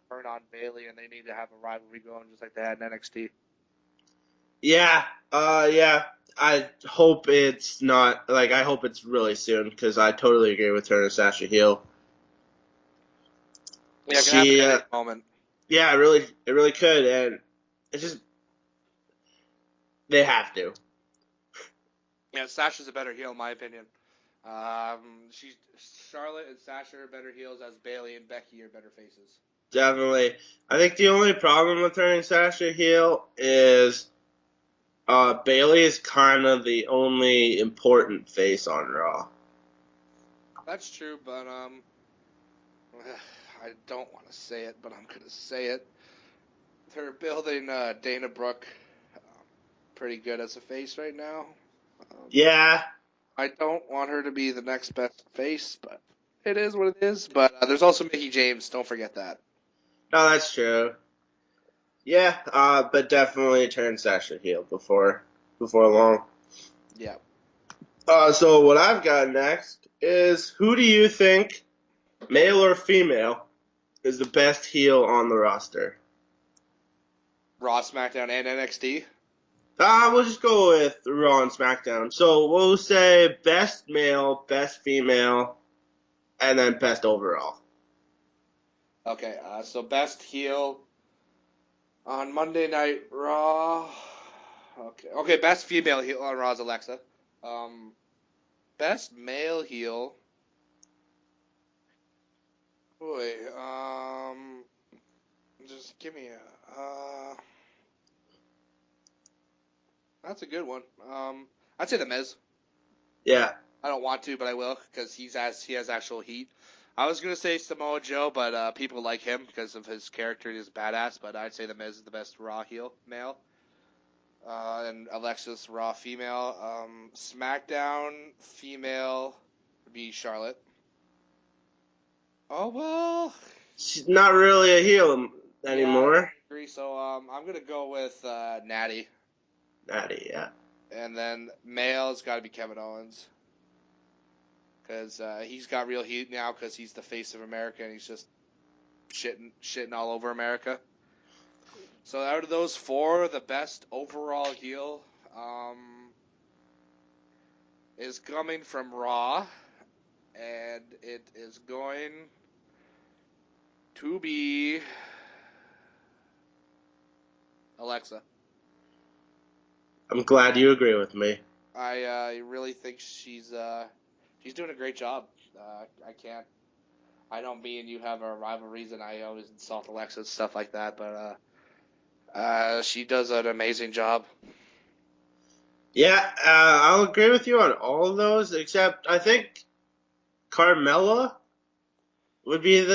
turn on Bayley, and they need to have a rivalry going just like they had in NXT. Yeah. Yeah. I hope it's not like I hope it's really soon because I totally agree with her and Sasha heel. Yeah, it can happen She, at any moment. yeah, it really could, and it's just they have to. Yeah, Sasha's a better heel in my opinion. She's Charlotte and Sasha are better heels, as Bayley and Becky are better faces. Definitely. I think the only problem with turning Sasha heel is Bayley is kind of the only important face on Raw. That's true, but I don't want to say it, but I'm gonna say it. They're building Dana Brooke pretty good as a face right now. Yeah. I don't want her to be the next best face, but it is what it is. But there's also Mickie James. Don't forget that. No, that's true. Yeah, but definitely turn Sasha heel before long. Yeah. So what I've got next is who do you think, male or female, is the best heel on the roster? Raw, SmackDown, and NXT. We'll just go with Raw and SmackDown. So we'll say best male, best female, and then best overall. Okay. So best heel on Monday Night Raw. Okay. Okay. Best female heel on Raw is Alexa. Um, Best male heel. Boy. Just give me a. That's a good one. I'd say the Miz. Yeah. I don't want to, but I will because he has actual heat. I was gonna say Samoa Joe, but people like him because of his character. He's badass. But I'd say the Miz is the best Raw heel male, and Alexis Raw female. SmackDown female would be Charlotte. Oh well. She's not really a heel Yeah, I anymore. agree. So I'm gonna go with Natty, Natty, yeah. and then male's got to be Kevin Owens. Because he's got real heat now because he's the face of America and he's just shitting all over America. So out of those four, the best overall heel is coming from Raw, and it is going to be Alexa. I'm glad you agree with me. I really think she's doing a great job. I know me and you have our rivalries, and I always insult Alexa and stuff like that, but she does an amazing job. Yeah, I'll agree with you on all of those, except I think Carmella would be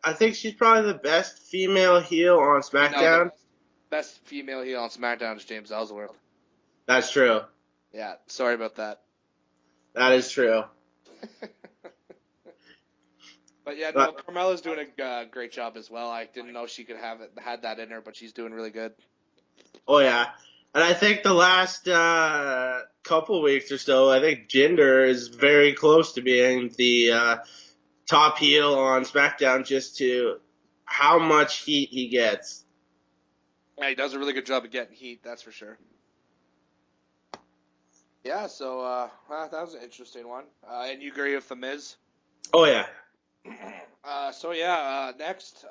I think she's probably the best female heel on No, the SmackDown. best female heel on SmackDown is James Ellsworth. That's true. Yeah, sorry about that. That is true. But yeah, no, But, Carmella's doing a great job as well. I didn't know she could had that in her, but she's doing really good. oh, yeah. And I think the last couple weeks or so, I think Jinder is very close to being the top heel on SmackDown just to how much heat he gets. Yeah, he does a really good job of getting heat, that's for sure. Yeah, so that was an interesting one. And you agree with the Miz? Oh, yeah. So yeah, next,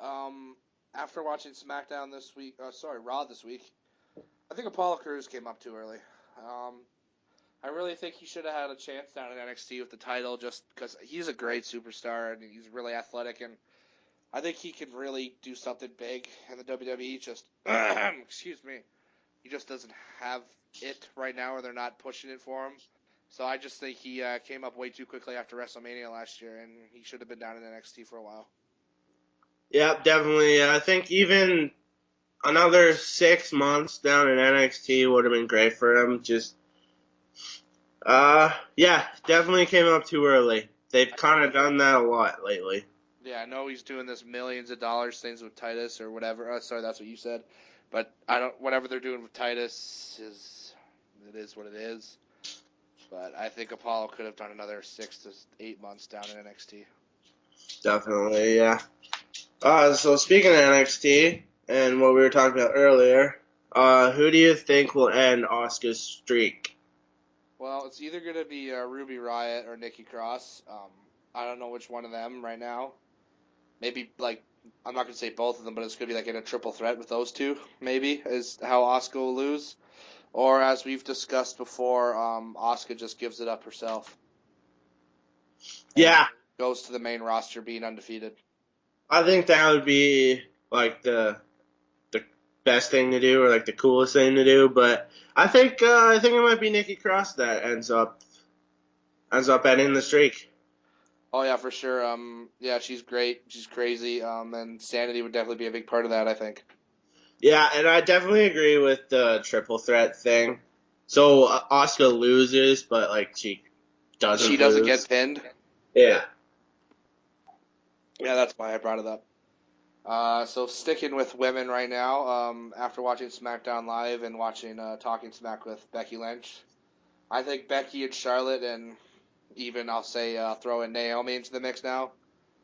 after watching SmackDown this week, Raw this week, I think Apollo Crews came up too early. I really think he should have had a chance down in NXT with the title, just because he's a great superstar and he's really athletic, and I think he can really do something big in the WWE. Just excuse me, he just doesn't have it right now, or they're not pushing it for him. So I just think he came up way too quickly after WrestleMania last year, and he should have been down in NXT for a while. Yeah, definitely. I think even another 6 months down in NXT would have been great for him. Yeah, definitely came up too early. They've kind of done that a lot lately. Yeah, I know he's doing this millions of dollars things with Titus or whatever. Sorry, that's what you said. But I don't. Whatever they're doing with Titus is what it is. But I think Apollo could have done another 6 to 8 months down in NXT. Definitely, yeah. So speaking of NXT and what we were talking about earlier, who do you think will end Asuka's streak? Well, it's either gonna be Ruby Riott or Nikki Cross. I don't know which one of them right now. Maybe like I'm not gonna say both of them, but it's gonna be like in a triple threat with those two. Maybe is how Asuka will lose. Or as we've discussed before, Asuka just gives it up herself. Yeah, Goes to the main roster being undefeated. I think that would be like the best thing to do or like the coolest thing to do. But I think it might be Nikki Cross that ends up ending the streak. Oh yeah, for sure. Yeah, she's great. She's crazy. And Sanity would definitely be a big part of that, I think. Yeah, and I definitely agree with the triple threat thing. So Asuka loses, but like she doesn't She doesn't lose. get pinned. Yeah. Yeah, that's why I brought it up. So sticking with women right now, after watching SmackDown Live and watching Talking Smack with Becky Lynch, I think Becky and Charlotte and even I'll say throw in Naomi into the mix now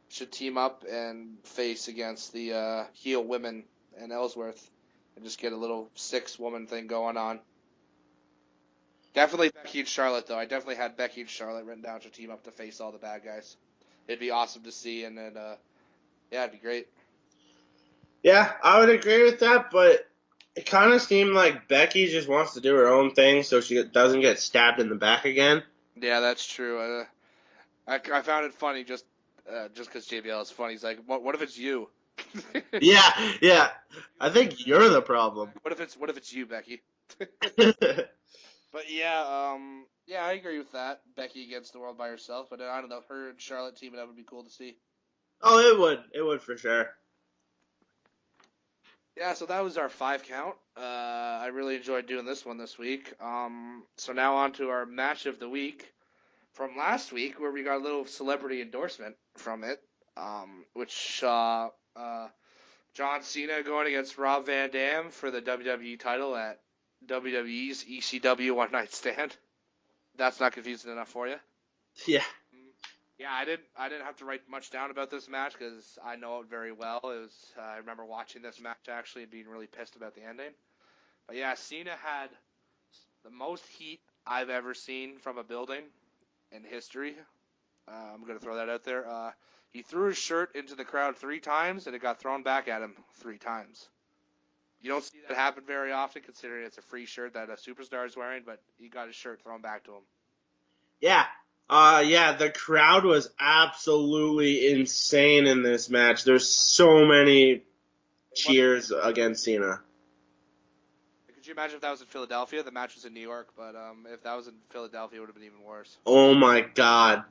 should team up and face against the heel women and Ellsworth and just get a little 6-woman thing going on. Definitely Becky and Charlotte though. I definitely had Becky and Charlotte written down to team up to face all the bad guys. It'd be awesome to see, and then yeah, it'd be great. Yeah, I would agree with that, but it kind of seemed like Becky just wants to do her own thing so she doesn't get stabbed in the back again. Yeah, that's true. I found it funny just because JBL is funny. He's like, what if it's you? Yeah, yeah. I think you're the problem. What if it's you, Becky? But yeah, yeah, I agree with that. Becky against the world by herself, but I don't know, her and Charlotte teaming up would be cool to see. Oh, it would for sure. Yeah, so that was our 5 count. I really enjoyed doing this one this week. So now on to our match of the week from last week, where we got a little celebrity endorsement from it, which John Cena going against Rob Van Dam for the WWE title at WWE's ECW One Night Stand. That's not confusing enough for you. Yeah. Yeah, I didn't have to write much down about this match because I know it very well. It was I remember watching this match actually and being really pissed about the ending. But yeah, Cena had the most heat I've ever seen from a building in history. I'm gonna throw that out there. He threw his shirt into the crowd 3 times and it got thrown back at him 3 times. You don't see that happen very often, considering it's a free shirt that a superstar is wearing. But he got his shirt thrown back to him. Yeah. Yeah, the crowd was absolutely insane in this match. There's so many cheers against Cena. Could you imagine if that was in Philadelphia? The match was in New York, but if that was in Philadelphia, it would have been even worse. Oh my god.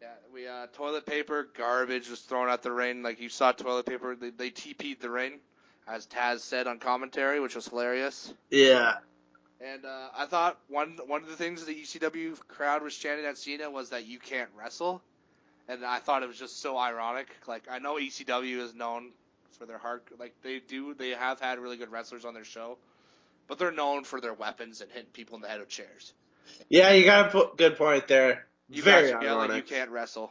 Yeah, we toilet paper, garbage was thrown at the ring. Like you saw toilet paper, they TP'd the ring, as Taz said on commentary, which was hilarious. Yeah. And I thought one of the things the ECW crowd was chanting at Cena was that you can't wrestle, and I thought it was just so ironic. Like I know ECW is known for their they have had really good wrestlers on their show, but they're known for their weapons and hitting people in the head with chairs. Yeah, you got a good point there. You Very guys are yelling, you ironic. can't wrestle.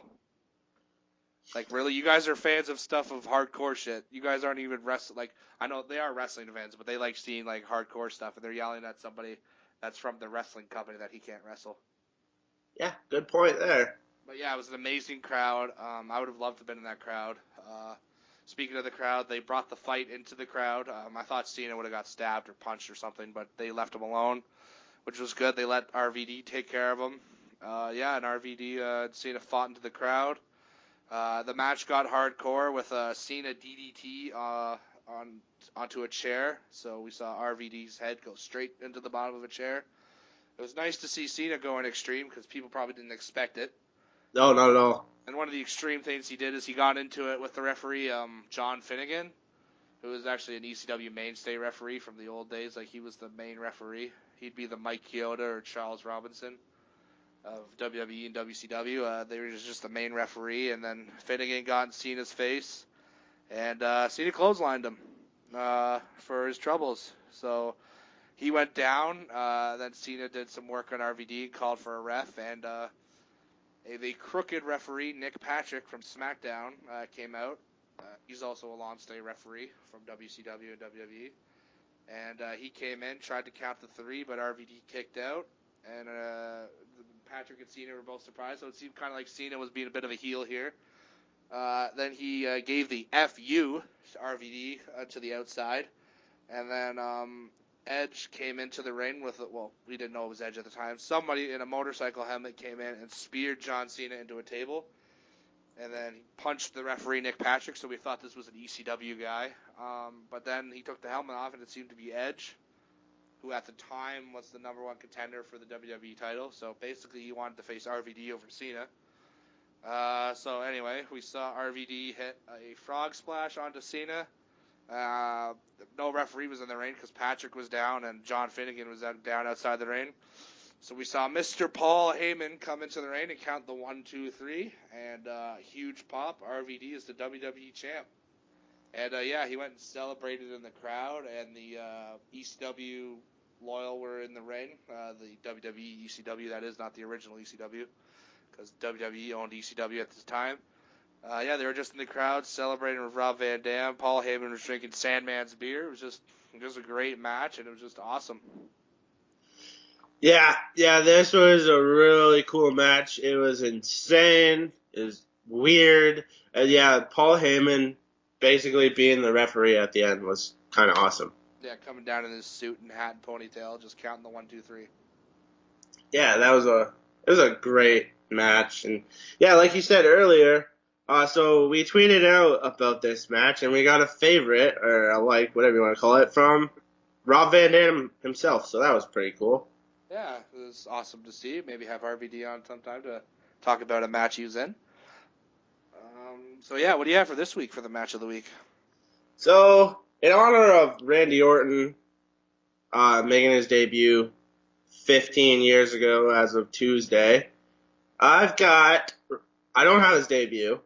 Like, really? You guys are fans of stuff of hardcore shit. You guys aren't even wrestling. Like, I know they are wrestling fans, but they like seeing, like, hardcore stuff, and they're yelling at somebody that's from the wrestling company that he can't wrestle. Yeah, good point there. But, yeah, it was an amazing crowd. I would have loved to have been in that crowd. Speaking of the crowd, they brought the fight into the crowd. I thought Cena would have got stabbed or punched or something, but they left him alone, which was good. They let RVD take care of him. Yeah, and RVD and Cena fought into the crowd. The match got hardcore with a Cena DDT onto a chair. So we saw RVD's head go straight into the bottom of a chair. It was nice to see Cena going extreme because people probably didn't expect it. No, not at all. And one of the extreme things he did is he got into it with the referee, John Finnegan. who was actually an ECW mainstay referee from the old days. Like, he was the main referee. He'd be the Mike Chioda or Charles Robinson of WWE and WCW. They were just the main referee, and then Finnegan got in Cena's face, and Cena clotheslined him for his troubles. So he went down. Then Cena did some work on RVD, called for a ref, and the crooked referee, Nick Patrick from SmackDown, came out. He's also a long-stay referee from WCW and WWE. And he came in, tried to count the 3, but RVD kicked out. And Patrick and Cena were both surprised, so it seemed kind of like Cena was being a bit of a heel here. Then he gave the FU to RVD to the outside. And then Edge came into the ring with, we didn't know it was Edge at the time. Somebody in a motorcycle helmet came in and speared John Cena into a table. And then he punched the referee, Nick Patrick, so we thought this was an ECW guy. But then he took the helmet off, and it seemed to be Edge, who at the time was the number 1 contender for the WWE title. So basically he wanted to face RVD over Cena. So anyway, we saw RVD hit a frog splash onto Cena. No referee was in the ring because Patrick was down and John Finnegan was down outside the ring. So we saw Mr. Paul Heyman come into the ring and count the 1, 2, 3, and huge pop. RVD is the WWE champ. And he went and celebrated in the crowd, and the ECW loyal were in the ring. The WWE ECW, that is, not the original ECW, because WWE owned ECW at this time. They were just in the crowd celebrating with Rob Van Dam. Paul Heyman was drinking Sandman's beer. It was just a great match, and it was just awesome. Yeah, this was a really cool match. It was insane. It was weird. And Paul Heyman basically being the referee at the end was kind of awesome. Yeah, coming down in his suit and hat and ponytail, just counting the 1, 2, 3. Yeah, it was a great match. And yeah, like you said earlier, so we tweeted out about this match, and we got a favorite, or a like, whatever you want to call it, from Rob Van Dam himself. So that was pretty cool. Yeah, it was awesome to see. Maybe have RVD on sometime to talk about a match he was in. What do you have for this week for the match of the week? So, in honor of Randy Orton making his debut 15 years ago as of Tuesday, I don't have his debut,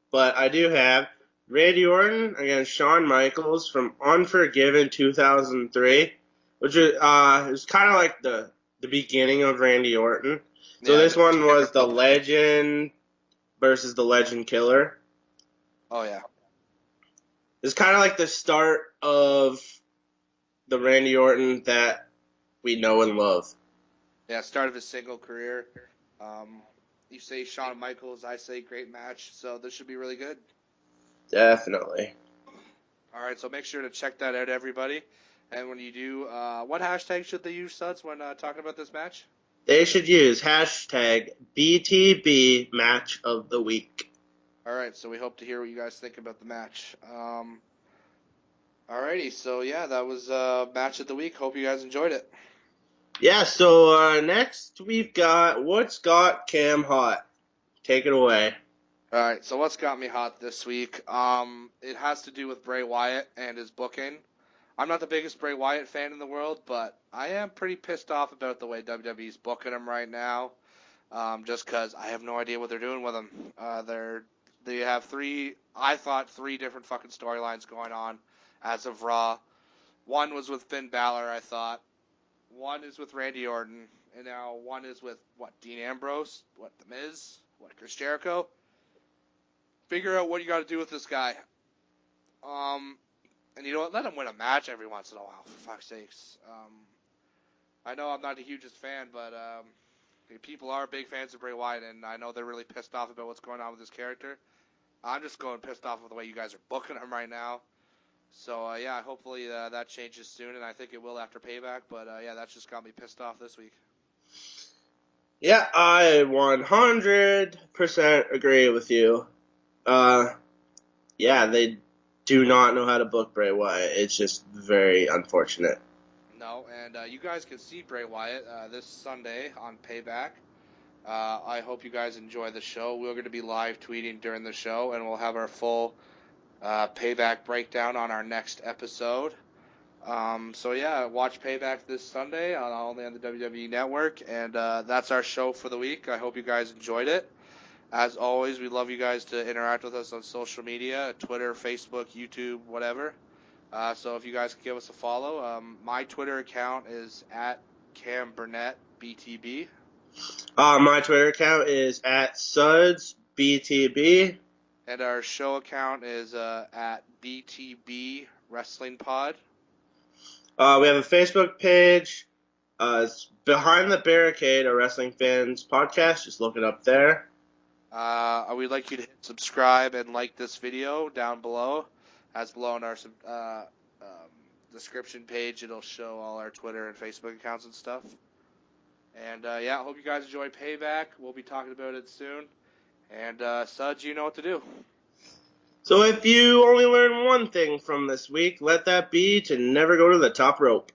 but I do have Randy Orton against Shawn Michaels from Unforgiven 2003, which was kind of like the beginning of Randy Orton. So this one was the Legend versus the Legend Killer. Oh, yeah. It's kind of like the start of the Randy Orton that we know and love. Yeah, start of his single career. You say Shawn Michaels, I say great match, so this should be really good. Definitely. All right, so make sure to check that out, everybody. And when you do, what hashtag should they use, Sudds, when talking about this match? They should use hashtag BTB Match of the Week. All right, so we hope to hear what you guys think about the match. Alrighty, so that was Match of the Week. Hope you guys enjoyed it. Yeah, so next we've got What's Got Cam Hot. Take it away. All right, so what's got me hot this week? It has to do with Bray Wyatt and his booking. I'm not the biggest Bray Wyatt fan in the world, but I am pretty pissed off about the way WWE's booking him right now. Just because I have no idea what they're doing with him. They have three different fucking storylines going on as of Raw. One was with Finn Balor, I thought. One is with Randy Orton, and now one is with, Dean Ambrose? The Miz? Chris Jericho? Figure out what you got to do with this guy. And you know what? Let him win a match every once in a while, for fuck's sakes. I know I'm not the hugest fan, but people are big fans of Bray Wyatt, and I know they're really pissed off about what's going on with his character. I'm just going pissed off with the way you guys are booking him right now. So, hopefully that changes soon, and I think it will after Payback. But, that's just got me pissed off this week. Yeah, I 100% agree with you. They do not know how to book Bray Wyatt. It's just very unfortunate. No, and you guys can see Bray Wyatt this Sunday on Payback. I hope you guys enjoy the show. We're going to be live tweeting during the show, and we'll have our full Payback breakdown on our next episode. So yeah, watch Payback this Sunday on the WWE Network, and that's our show for the week. I hope you guys enjoyed it. As always, we love you guys to interact with us on social media, Twitter, Facebook, YouTube, whatever. So if you guys could give us a follow, my Twitter account is at CamBurnettBTB. My Twitter account is at SudsBTB. And our show account is at BTB Wrestling Pod. We have a Facebook page. It's Behind the Barricade, a wrestling fans podcast. Just look it up there. We'd like you to hit subscribe and like this video down below. As below in our description page, it'll show all our Twitter and Facebook accounts and stuff. And yeah, I hope you guys enjoy Payback. We'll be talking about it soon. And Sudds, you know what to do. So if you only learn one thing from this week, let that be to never go to the top rope.